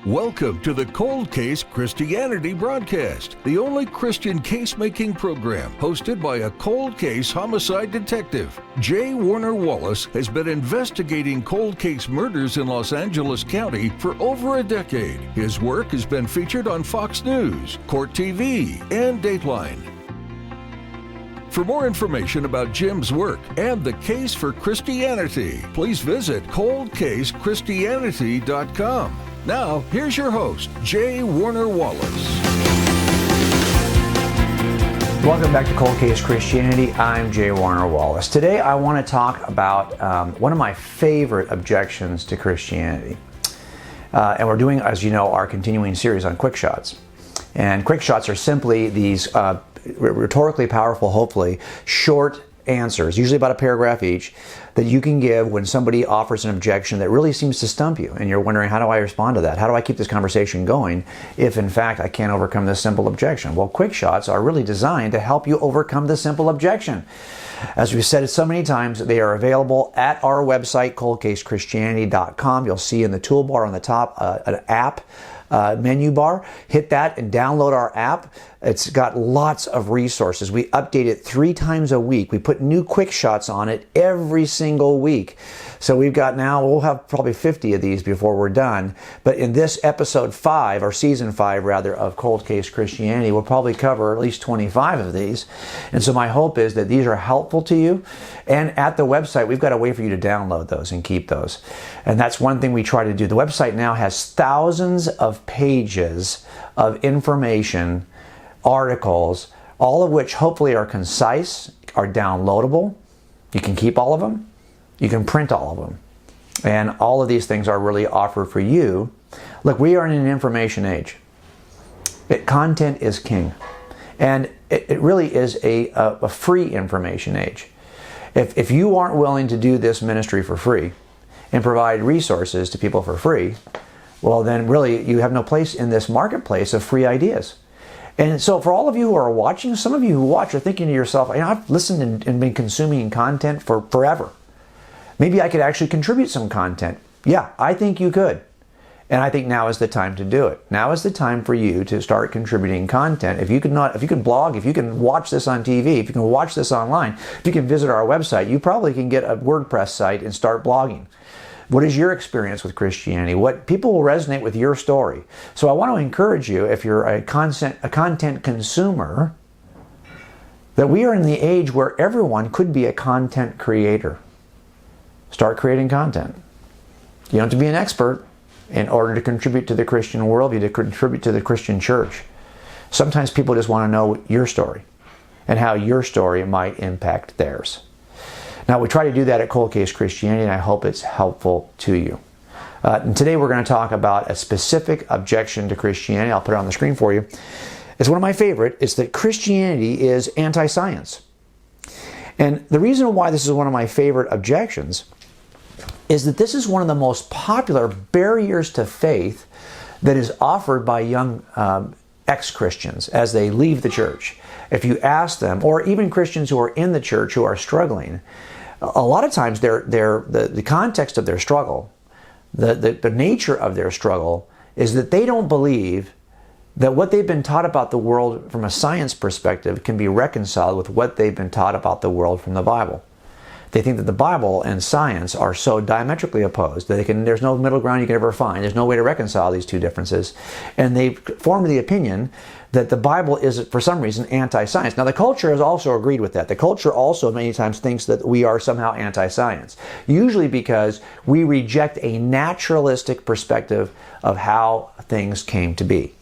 Welcome to the Cold Case Christianity broadcast, the only Christian case-making program hosted by a cold case homicide detective. J. Warner Wallace has been investigating cold case murders in Los Angeles County for over a decade. His work has been featured on Fox News, Court TV, and Dateline. For more information about Jim's work and the case for Christianity, please visit coldcasechristianity.com. Now, here's your host, J. Warner Wallace. Welcome back to Cold Case Christianity. I'm J. Warner Wallace. Today I want to talk about one of my favorite objections to Christianity. And we're doing, as you know, our continuing series on quick shots. And quick shots are simply these rhetorically powerful, hopefully, short answers, usually about a paragraph each, that you can give when somebody offers an objection that really seems to stump you. And you're wondering, how do I respond to that? How do I keep this conversation going if, in fact, I can't overcome this simple objection? Well, quick shots are really designed to help you overcome the simple objection. As we've said it so many times, they are available at our website, coldcasechristianity.com. You'll see in the toolbar on the top an app menu bar. Hit that and download our app. It's got lots of resources. We update it 3 times a week. We put new quick shots on it every single week. So we'll have probably 50 of these before we're done. But in this episode 5, or season 5 rather, of Cold Case Christianity, we'll probably cover at least 25 of these. And so my hope is that these are helpful to you. And at the website, we've got a way for you to download those and keep those. And that's one thing we try to do. The website now has thousands of pages of information, articles, all of which hopefully are concise, are downloadable. You can keep all of them. You can print all of them. And all of these things are really offered for you. Look, we are in an information age. Content is king. And it really is a free information age. If you aren't willing to do this ministry for free and provide resources to people for free, well, then really you have no place in this marketplace of free ideas. And so for all of you who are watching, some of you who watch are thinking to yourself, I've listened and been consuming content for forever. Maybe I could actually contribute some content. Yeah, I think you could. And I think now is the time to do it. Now is the time for you to start contributing content. If you can blog, if you can watch this on TV, if you can watch this online, if you can visit our website, you probably can get a WordPress site and start blogging. What is your experience with Christianity? What people will resonate with your story? So I want to encourage you, if you're a content consumer, that we are in the age where everyone could be a content creator. Start creating content. You don't have to be an expert in order to contribute to the Christian worldview, to contribute to the Christian church. Sometimes people just want to know your story and how your story might impact theirs. Now, we try to do that at Cold Case Christianity, and I hope it's helpful to you. And today we're going to talk about a specific objection to Christianity. I'll put it on the screen for you. It's one of my favorite. It's that Christianity is anti-science. And the reason why this is one of my favorite objections is that this is one of the most popular barriers to faith that is offered by young ex-Christians as they leave the church. If you ask them, or even Christians who are in the church who are struggling, a lot of times the context of their struggle, the nature of their struggle is that they don't believe that what they've been taught about the world from a science perspective can be reconciled with what they've been taught about the world from the Bible. They think that the Bible and science are so diametrically opposed that there's no middle ground you can ever find. There's no way to reconcile these two differences. And they formed the opinion that the Bible is, for some reason, anti-science. Now, the culture has also agreed with that. The culture also many times thinks that we are somehow anti-science, usually because we reject a naturalistic perspective of how things came to be.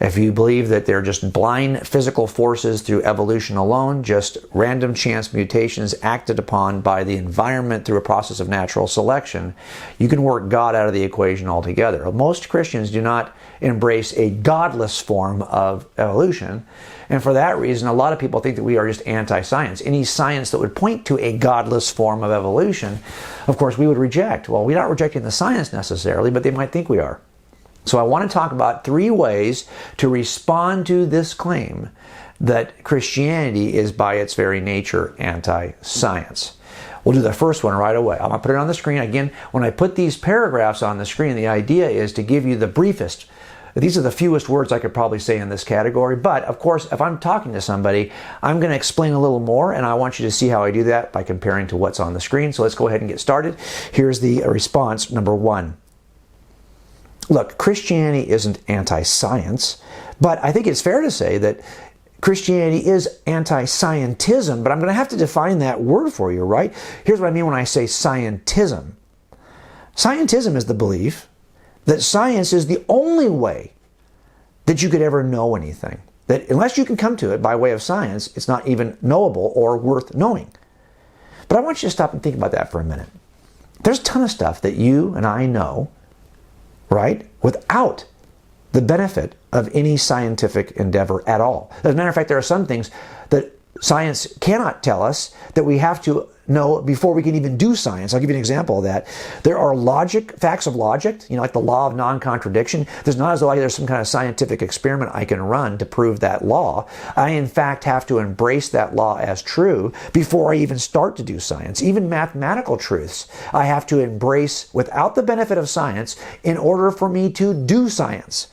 If you believe that they're just blind physical forces through evolution alone, just random chance mutations acted upon by the environment through a process of natural selection, you can work God out of the equation altogether. Most Christians do not embrace a godless form of evolution, and for that reason, a lot of people think that we are just anti-science. Any science that would point to a godless form of evolution, of course, we would reject. Well, we're not rejecting the science necessarily, but they might think we are. So I want to talk about 3 ways to respond to this claim that Christianity is by its very nature anti-science. We'll do the first one right away. I'm going to put it on the screen. Again, when I put these paragraphs on the screen, the idea is to give you the briefest. These are the fewest words I could probably say in this category. But, of course, if I'm talking to somebody, I'm going to explain a little more, and I want you to see how I do that by comparing to what's on the screen. So let's go ahead and get started. Here's the response number 1. Look, Christianity isn't anti-science, but I think it's fair to say that Christianity is anti-scientism, but I'm going to have to define that word for you, right? Here's what I mean when I say scientism. Scientism is the belief that science is the only way that you could ever know anything. That unless you can come to it by way of science, it's not even knowable or worth knowing. But I want you to stop and think about that for a minute. There's a ton of stuff that you and I know, right, without the benefit of any scientific endeavor at all. As a matter of fact, there are some things that science cannot tell us that we have to know before we can even do science. I'll give you an example of that. There are facts of logic, like the law of non-contradiction. There's not as though there's some kind of scientific experiment I can run to prove that law. I, in fact, have to embrace that law as true before I even start to do science. Even mathematical truths I have to embrace without the benefit of science in order for me to do science.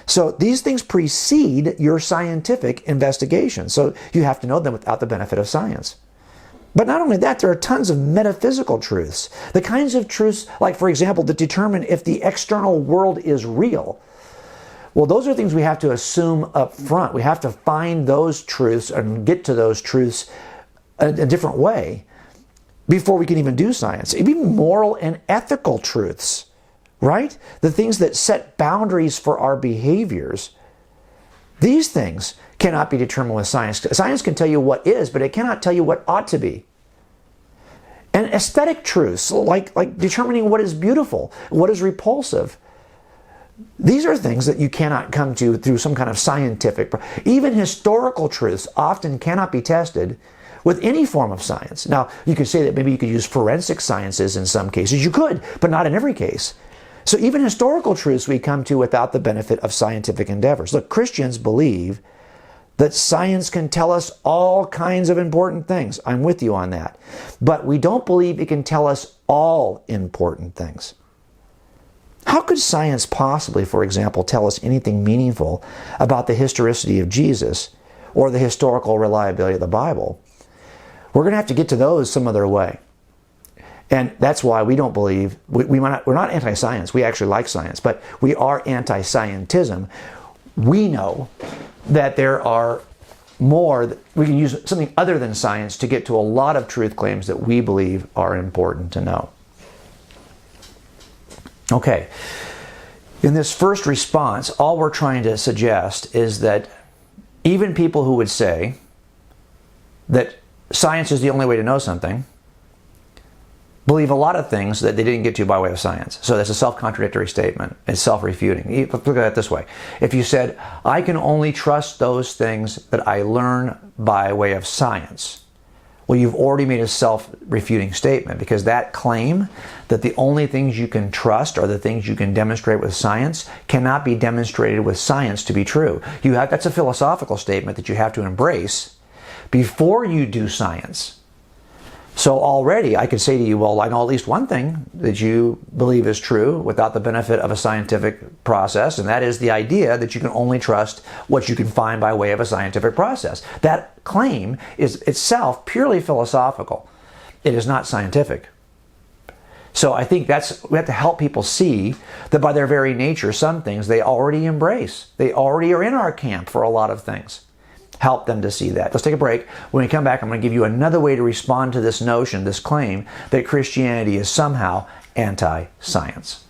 So these things precede your scientific investigation. So you have to know them without the benefit of science. But not only that, there are tons of metaphysical truths. The kinds of truths, like, for example, that determine if the external world is real. Well, those are things we have to assume up front. We have to find those truths and get to those truths a different way before we can even do science. Even moral and ethical truths, right? The things that set boundaries for our behaviors. These things cannot be determined with science. Science can tell you what is, but it cannot tell you what ought to be. And aesthetic truths, like determining what is beautiful, what is repulsive, these are things that you cannot come to through some kind of scientific. Even historical truths often cannot be tested with any form of science. Now, you could say that maybe you could use forensic sciences in some cases. You could, but not in every case. So even historical truths we come to without the benefit of scientific endeavors. Look, Christians believe that science can tell us all kinds of important things. I'm with you on that. But we don't believe it can tell us all important things. How could science possibly, for example, tell us anything meaningful about the historicity of Jesus or the historical reliability of the Bible? We're going to have to get to those some other way. And that's why we don't believe, we're not anti-science. We actually like science, but we are anti-scientism. We know that there are more, we can use something other than science to get to a lot of truth claims that we believe are important to know. Okay, in this first response, all we're trying to suggest is that even people who would say that science is the only way to know something believe a lot of things that they didn't get to by way of science. So that's a self-contradictory statement. It's self-refuting. Look at it this way. If you said, I can only trust those things that I learn by way of science, well, you've already made a self-refuting statement, because that claim that the only things you can trust are the things you can demonstrate with science cannot be demonstrated with science to be true. That's a philosophical statement that you have to embrace before you do science. So already I could say to you, well, I know at least one thing that you believe is true without the benefit of a scientific process, and that is the idea that you can only trust what you can find by way of a scientific process. That claim is itself purely philosophical. It is not scientific. So I think we have to help people see that by their very nature, some things they already embrace. They already are in our camp for a lot of things. Help them to see that. Let's take a break. When we come back, I'm going to give you another way to respond to this notion, this claim that Christianity is somehow anti-science.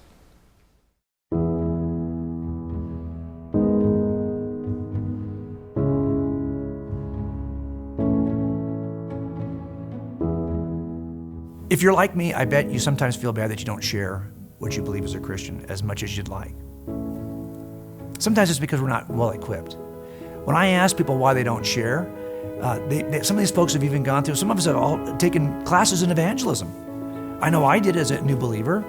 If you're like me, I bet you sometimes feel bad that you don't share what you believe as a Christian as much as you'd like. Sometimes it's because we're not well equipped. When I ask people why they don't share, some of these folks have even gone through, some of us have all taken classes in evangelism. I know I did as a new believer.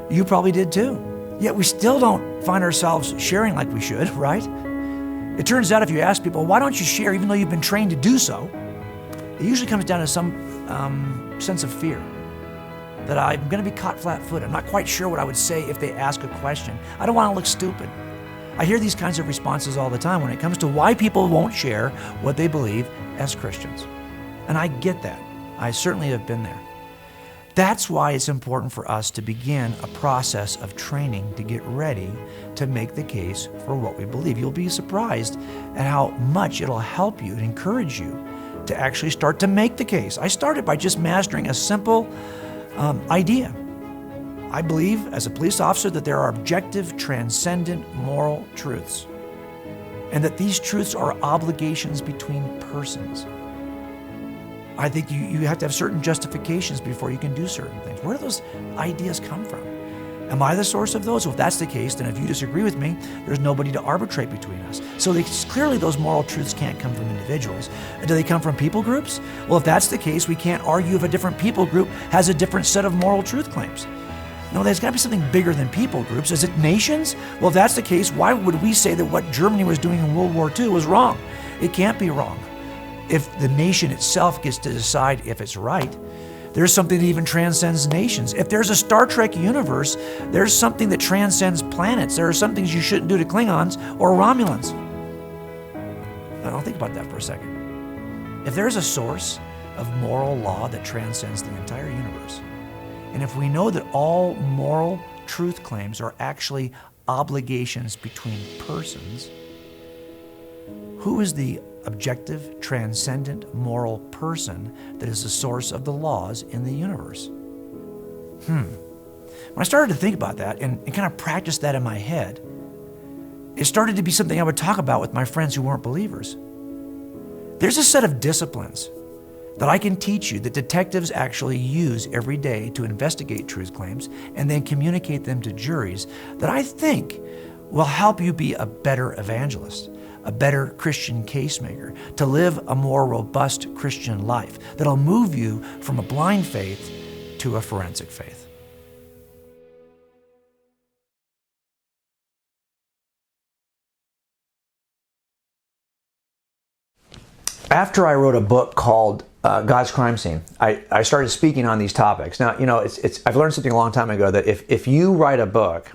You probably did too. Yet we still don't find ourselves sharing like we should, right? It turns out if you ask people, why don't you share even though you've been trained to do so, it usually comes down to some sense of fear, that I'm going to be caught flat-footed. I'm not quite sure what I would say if they ask a question. I don't want to look stupid. I hear these kinds of responses all the time when it comes to why people won't share what they believe as Christians. And I get that. I certainly have been there. That's why it's important for us to begin a process of training to get ready to make the case for what we believe. You'll be surprised at how much it'll help you and encourage you to actually start to make the case. I started by just mastering a simple idea. I believe, as a police officer, that there are objective, transcendent moral truths, and that these truths are obligations between persons. I think you have to have certain justifications before you can do certain things. Where do those ideas come from? Am I the source of those? Well, if that's the case, then if you disagree with me, there's nobody to arbitrate between us. So clearly those moral truths can't come from individuals. Do they come from people groups? Well, if that's the case, we can't argue if a different people group has a different set of moral truth claims. No, there's got to be something bigger than people groups. Is it nations? Well, if that's the case, why would we say that what Germany was doing in World War II was wrong? It can't be wrong. If the nation itself gets to decide if it's right, there's something that even transcends nations. If there's a Star Trek universe, there's something that transcends planets. There are some things you shouldn't do to Klingons or Romulans. Now, think about that for a second. If there's a source of moral law that transcends the entire universe, and if we know that all moral truth claims are actually obligations between persons, who is the objective, transcendent, moral person that is the source of the laws in the universe? When I started to think about that and kind of practice that in my head, it started to be something I would talk about with my friends who weren't believers. There's a set of disciplines that I can teach you that detectives actually use every day to investigate truth claims and then communicate them to juries that I think will help you be a better evangelist, a better Christian case maker, to live a more robust Christian life that'll move you from a blind faith to a forensic faith. After I wrote a book called God's Crime Scene, I started speaking on these topics. Now, I've learned something a long time ago that if you write a book,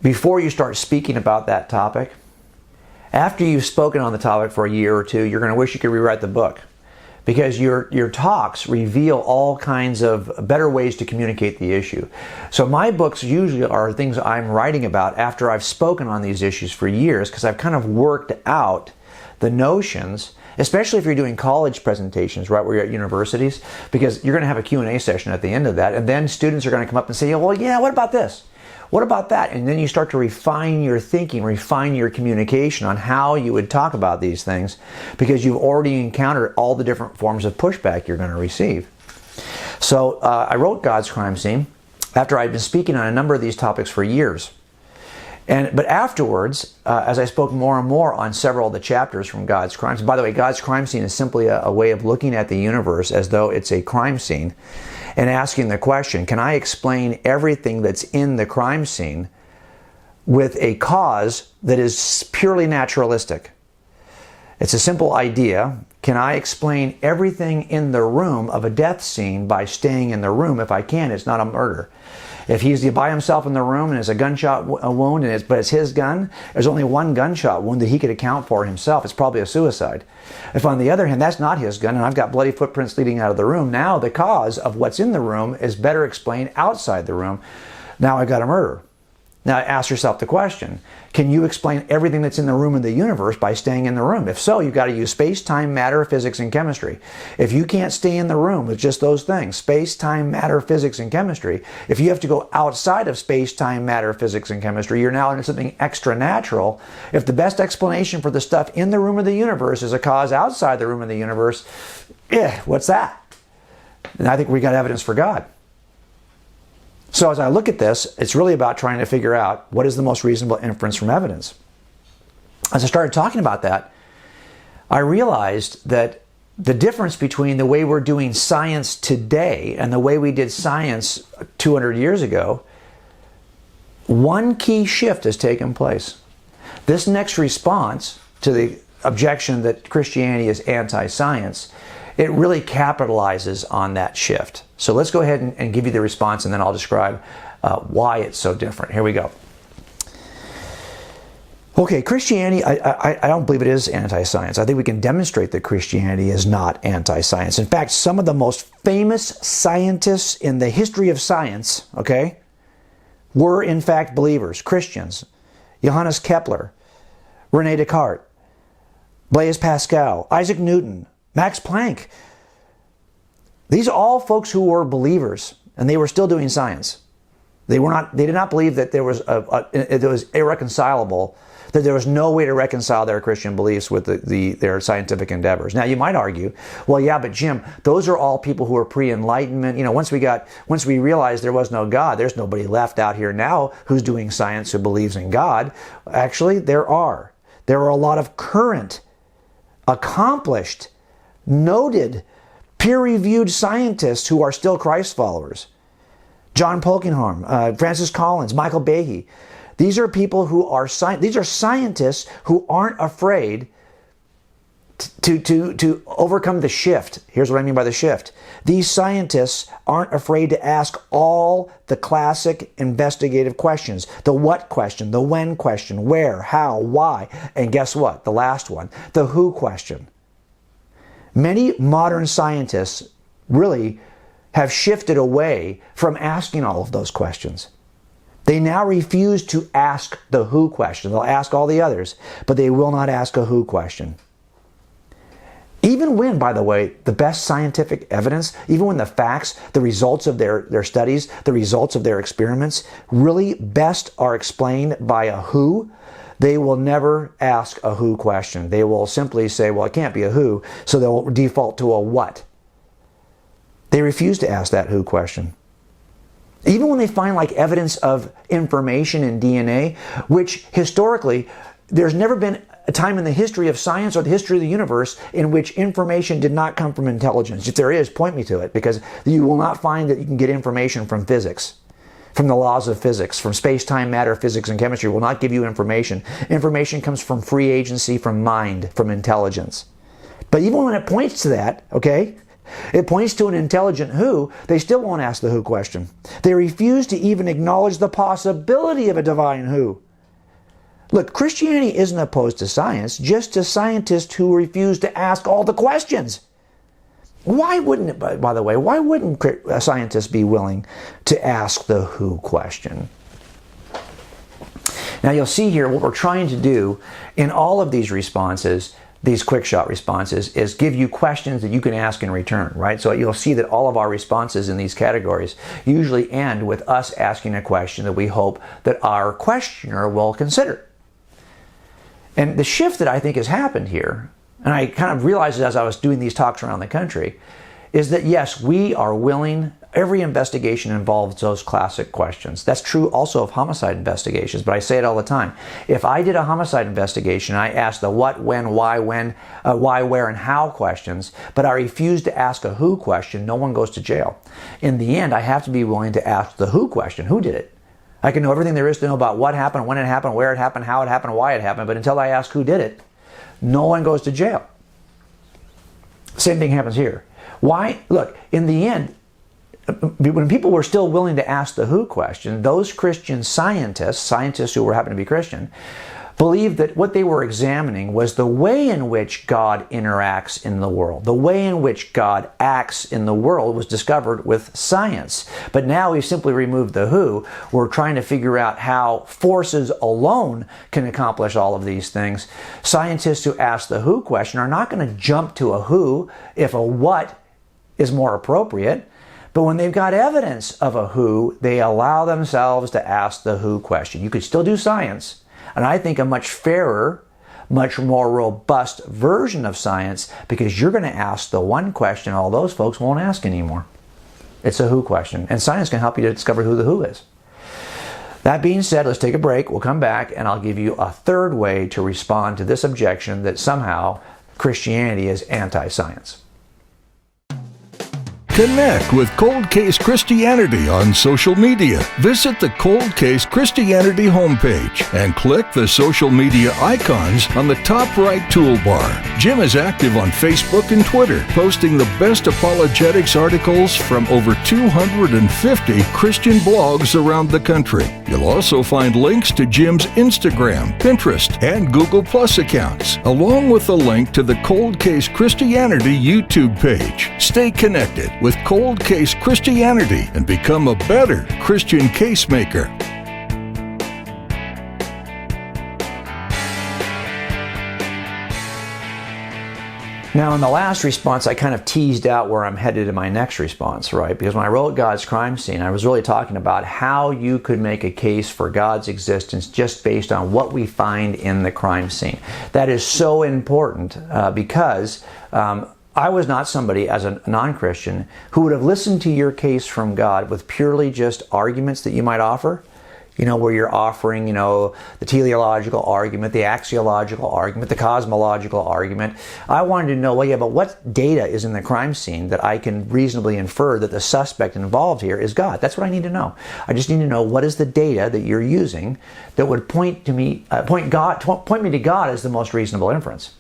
before you start speaking about that topic, after you've spoken on the topic for a year or two, you're going to wish you could rewrite the book, because your talks reveal all kinds of better ways to communicate the issue. So my books usually are things I'm writing about after I've spoken on these issues for years, because I've kind of worked out the notions, especially if you're doing college presentations, right, where you're at universities, because you're going to have a Q&A session at the end of that, and then students are going to come up and say, well, yeah, what about this? What about that? And then you start to refine your thinking, refine your communication on how you would talk about these things, because you've already encountered all the different forms of pushback you're going to receive. So I wrote God's Crime Scene after I'd been speaking on a number of these topics for years. But afterwards, as I spoke more and more on several of the chapters from God's Crime Scene, by the way, God's Crime Scene is simply a way of looking at the universe as though it's a crime scene, and asking the question, can I explain everything that's in the crime scene with a cause that is purely naturalistic? It's a simple idea. Can I explain everything in the room of a death scene by staying in the room? If I can, it's not a murder. If he's by himself in the room and it's a gunshot wound, but it's his gun, there's only one gunshot wound that he could account for himself. It's probably a suicide. If on the other hand, that's not his gun and I've got bloody footprints leading out of the room, now the cause of what's in the room is better explained outside the room. Now I've got a murder. Now ask yourself the question, can you explain everything that's in the room of the universe by staying in the room? If so, you've got to use space, time, matter, physics, and chemistry. If you can't stay in the room with just those things, space, time, matter, physics, and chemistry, if you have to go outside of space, time, matter, physics, and chemistry, you're now into something extra natural. If the best explanation for the stuff in the room of the universe is a cause outside the room of the universe, what's that? And I think we got evidence for God. So as I look at this, it's really about trying to figure out what is the most reasonable inference from evidence. As I started talking about that, I realized that the difference between the way we're doing science today and the way we did science 200 years ago, one key shift has taken place. This next response to the objection that Christianity is anti-science it really capitalizes on that shift. So let's go ahead and give you the response, and then I'll describe why it's so different. Here we go. Okay, Christianity, I don't believe it is anti-science. I think we can demonstrate that Christianity is not anti-science. In fact, some of the most famous scientists in the history of science, okay, were in fact believers, Christians. Johannes Kepler, René Descartes, Blaise Pascal, Isaac Newton, Max Planck. These are all folks who were believers, and they were still doing science. They did not believe that there was it was irreconcilable, that there was no way to reconcile their Christian beliefs with their scientific endeavors. Now, you might argue, well, yeah, but Jim, those are all people who are pre-enlightenment. You know, once we realized there was no God, there's nobody left out here now who's doing science who believes in God. Actually, there are. There are a lot of current, accomplished, noted, peer-reviewed scientists who are still Christ followers. John Polkinghorne, Francis Collins, Michael Behe. These are people who are scientists who aren't afraid to overcome the shift. Here's what I mean by the shift. These scientists aren't afraid to ask all the classic investigative questions. The what question, the when question, where, how, why, and guess what? The last one, the who question. Many modern scientists really have shifted away from asking all of those questions. They now refuse to ask the who question. They'll ask all the others, but they will not ask a who question. Even when, by the way, the best scientific evidence, even when the facts, the results of their studies, the results of their experiments really best are explained by a who, they will never ask a who question. They will simply say, well, it can't be a who, so they'll default to a what. They refuse to ask that who question. Even when they find like evidence of information in DNA, which historically, there's never been a time in the history of science or the history of the universe in which information did not come from intelligence. If there is, point me to it, because you will not find that you can get information from physics, from the laws of physics, from space-time, matter, physics, and chemistry will not give you information. Information comes from free agency, from mind, from intelligence. But even when it points to that, okay, it points to an intelligent who, they still won't ask the who question. They refuse to even acknowledge the possibility of a divine who. Look, Christianity isn't opposed to science, just to scientists who refuse to ask all the questions. Why wouldn't it, by the way, why wouldn't scientists be willing to ask the who question? Now you'll see here what we're trying to do in all of these responses, these quick shot responses, is give you questions that you can ask in return, right? So you'll see that all of our responses in these categories usually end with us asking a question that we hope that our questioner will consider. And the shift that I think has happened here, and I kind of realized it as I was doing these talks around the country, is that yes, we are willing. Every investigation involves those classic questions. That's true also of homicide investigations, but I say it all the time. If I did a homicide investigation, I asked the what, when, why, where, and how questions, but I refuse to ask a who question, no one goes to jail. In the end, I have to be willing to ask the who question. Who did it? I can know everything there is to know about what happened, when it happened, where it happened, how it happened, why it happened, but until I ask who did it, no one goes to jail. Same thing happens here. Why? Look, in the end, when people were still willing to ask the who question, those Christian scientists who were happening to be Christian, believed that what they were examining was the way in which God interacts in the world. The way in which God acts in the world was discovered with science. But now we've simply removed the who. We're trying to figure out how forces alone can accomplish all of these things. Scientists who ask the who question are not going to jump to a who if a what is more appropriate. But when they've got evidence of a who, they allow themselves to ask the who question. You could still do science. And I think a much fairer, much more robust version of science, because you're going to ask the one question all those folks won't ask anymore. It's a who question. And science can help you to discover who the who is. That being said, let's take a break. We'll come back and I'll give you a third way to respond to this objection that somehow Christianity is anti-science. Connect with Cold Case Christianity on social media. Visit the Cold Case Christianity homepage and click the social media icons on the top right toolbar. Jim is active on Facebook and Twitter, posting the best apologetics articles from over 250 Christian blogs around the country. You'll also find links to Jim's Instagram, Pinterest, and Google Plus accounts, along with a link to the Cold Case Christianity YouTube page. Stay connected with Cold Case Christianity and become a better Christian case maker. Now, in the last response, I kind of teased out where I'm headed in my next response, right? Because when I wrote God's Crime Scene, I was really talking about how you could make a case for God's existence just based on what we find in the crime scene. That is so important because I was not somebody, as a non-Christian, who would have listened to your case from God with purely just arguments that you might offer. You know, where you're offering, the teleological argument, the axiological argument, the cosmological argument. I wanted to know, well, yeah, but what data is in the crime scene that I can reasonably infer that the suspect involved here is God? That's what I need to know. I just need to know what is the data that you're using that would point me to God as the most reasonable inference.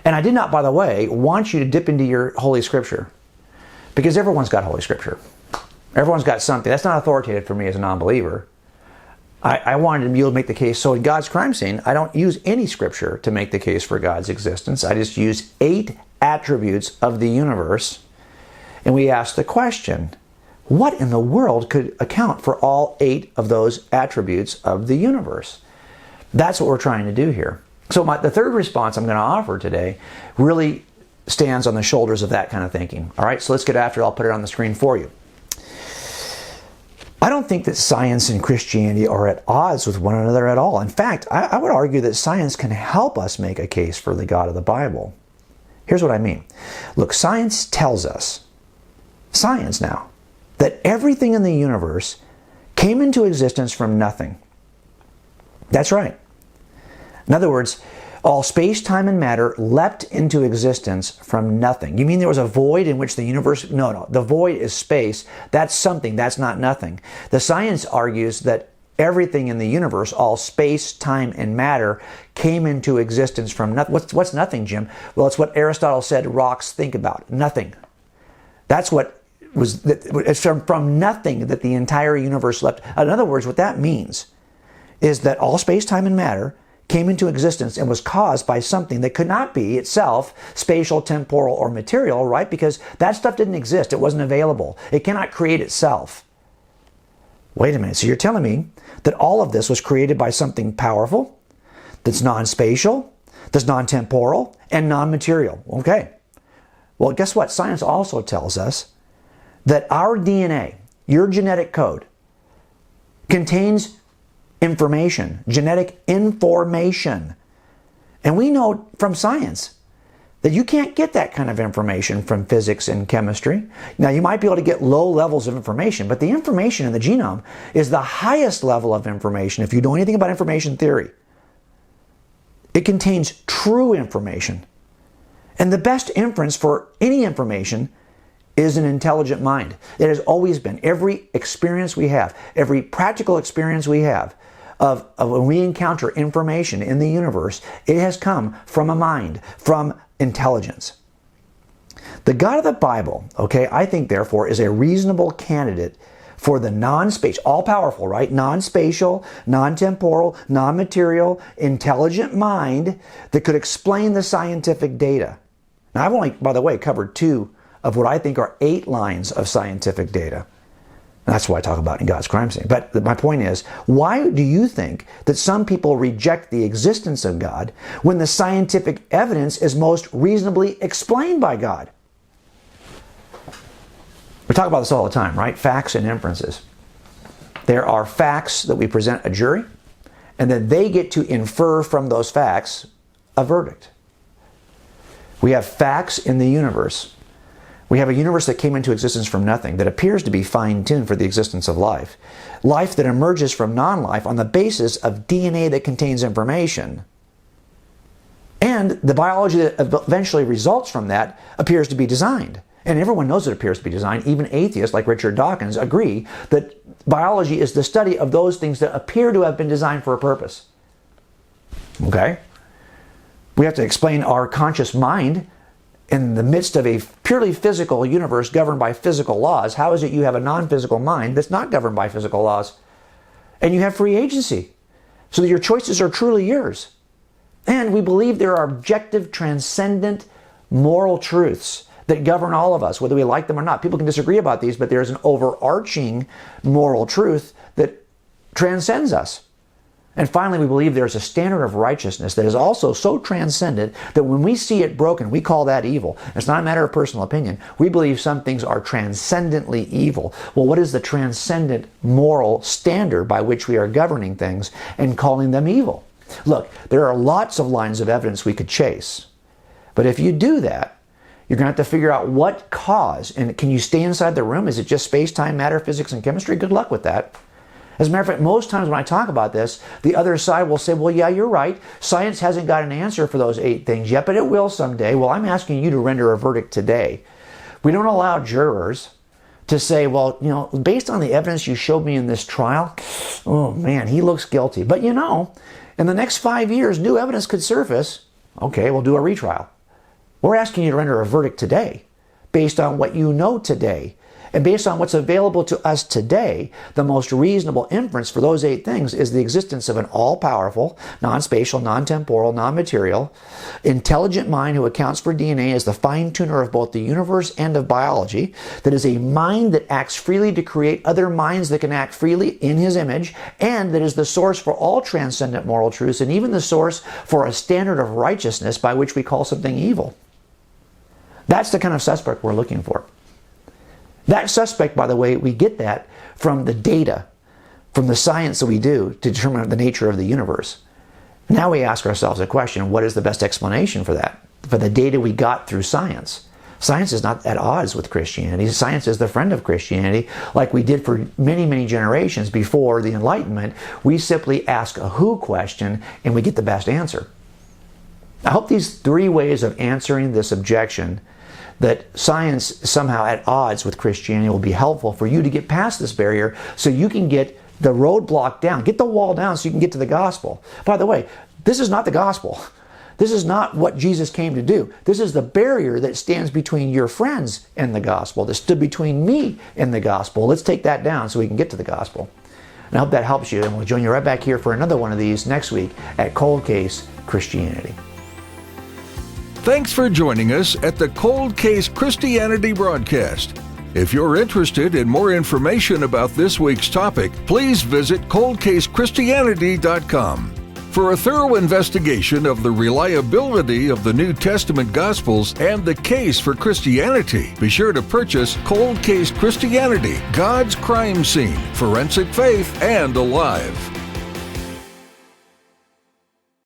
And I did not, by the way, want you to dip into your Holy Scripture, because everyone's got Holy Scripture. Everyone's got something. That's not authoritative for me as a non-believer. I wanted to be able to make the case. So in God's Crime Scene, I don't use any scripture to make the case for God's existence. I just use 8 attributes of the universe. And we ask the question, what in the world could account for all 8 of those attributes of the universe? That's what we're trying to do here. So the third response I'm going to offer today really stands on the shoulders of that kind of thinking. All right, so let's get after it. I'll put it on the screen for you. I don't think that science and Christianity are at odds with one another at all. In fact, I would argue that science can help us make a case for the God of the Bible. Here's what I mean. Look, science tells us, now, that everything in the universe came into existence from nothing. That's right. In other words, all space, time, and matter leapt into existence from nothing. You mean there was a void in which the universe... No. The void is space. That's something. That's not nothing. The science argues that everything in the universe, all space, time, and matter, came into existence from nothing. What's nothing, Jim? Well, it's what Aristotle said rocks think about. Nothing. That's what was... It's from nothing that the entire universe leapt. In other words, what that means is that all space, time, and matter came into existence and was caused by something that could not be itself spatial, temporal, or material, right? Because that stuff didn't exist. It wasn't available. It cannot create itself. Wait a minute. So you're telling me that all of this was created by something powerful, that's non-spatial, that's non-temporal, and non-material. Okay. Well, guess what? Science also tells us that our DNA, your genetic code, contains information, genetic information. And we know from science that you can't get that kind of information from physics and chemistry. Now, you might be able to get low levels of information, but the information in the genome is the highest level of information if you know anything about information theory. It contains true information. And the best inference for any information is an intelligent mind. It has always been. Every experience we have, every practical experience we have, of when we encounter information in the universe, it has come from a mind, from intelligence. The God of the Bible, okay, I think therefore is a reasonable candidate for the non-spatial, all-powerful, right? Non-spatial, non-temporal, non-material, intelligent mind that could explain the scientific data. Now, I've only, by the way, covered 2 of what I think are 8 lines of scientific data. That's what I talk about in God's Crime Scene. But my point is, why do you think that some people reject the existence of God when the scientific evidence is most reasonably explained by God? We talk about this all the time, right? Facts and inferences. There are facts that we present a jury, and then they get to infer from those facts a verdict. We have facts in the universe. We have a universe that came into existence from nothing, that appears to be fine-tuned for the existence of life. Life that emerges from non-life on the basis of DNA that contains information. And the biology that eventually results from that appears to be designed. and everyone knows it appears to be designed, even atheists like Richard Dawkins agree that biology is the study of those things that appear to have been designed for a purpose. Okay? We have to explain our conscious mind in the midst of a purely physical universe governed by physical laws. How is it you have a non-physical mind that's not governed by physical laws? And you have free agency, so that your choices are truly yours. And we believe there are objective, transcendent, moral truths that govern all of us, whether we like them or not. People can disagree about these, but there's an overarching moral truth that transcends us. And finally, we believe there's a standard of righteousness that is also so transcendent that when we see it broken, we call that evil. It's not a matter of personal opinion. We believe some things are transcendently evil. Well, what is the transcendent moral standard by which we are governing things and calling them evil? Look, there are lots of lines of evidence we could chase. But if you do that, you're going to have to figure out what cause, and can you stay inside the room? Is it just space, time, matter, physics, and chemistry? Good luck with that. As a matter of fact, most times when I talk about this, the other side will say, well, yeah, you're right. Science hasn't got an answer for those 8 things yet, but it will someday. Well, I'm asking you to render a verdict today. We don't allow jurors to say, well, based on the evidence you showed me in this trial, oh man, he looks guilty. But in the next 5 years, new evidence could surface. Okay, we'll do a retrial. We're asking you to render a verdict today based on what you know today. And based on what's available to us today, the most reasonable inference for those 8 things is the existence of an all-powerful, non-spatial, non-temporal, non-material, intelligent mind who accounts for DNA as the fine-tuner of both the universe and of biology, that is a mind that acts freely to create other minds that can act freely in his image, and that is the source for all transcendent moral truths, and even the source for a standard of righteousness by which we call something evil. That's the kind of suspect we're looking for. That suspect, by the way, we get that from the data, from the science that we do to determine the nature of the universe. Now we ask ourselves a question, what is the best explanation for that? For the data we got through science. Science is not at odds with Christianity. Science is the friend of Christianity, like we did for many, many generations before the Enlightenment. We simply ask a who question and we get the best answer. I hope these 3 ways of answering this objection that science is somehow at odds with Christianity will be helpful for you to get past this barrier so you can get the roadblock down, get the wall down so you can get to the gospel. By the way, this is not the gospel. This is not what Jesus came to do. This is the barrier that stands between your friends and the gospel, that stood between me and the gospel. Let's take that down so we can get to the gospel. And I hope that helps you, and we'll join you right back here for another one of these next week at Cold Case Christianity. Thanks for joining us at the Cold Case Christianity broadcast. If you're interested in more information about this week's topic, please visit coldcasechristianity.com. For a thorough investigation of the reliability of the New Testament Gospels and the case for Christianity, be sure to purchase Cold Case Christianity, God's Crime Scene, Forensic Faith, and Alive.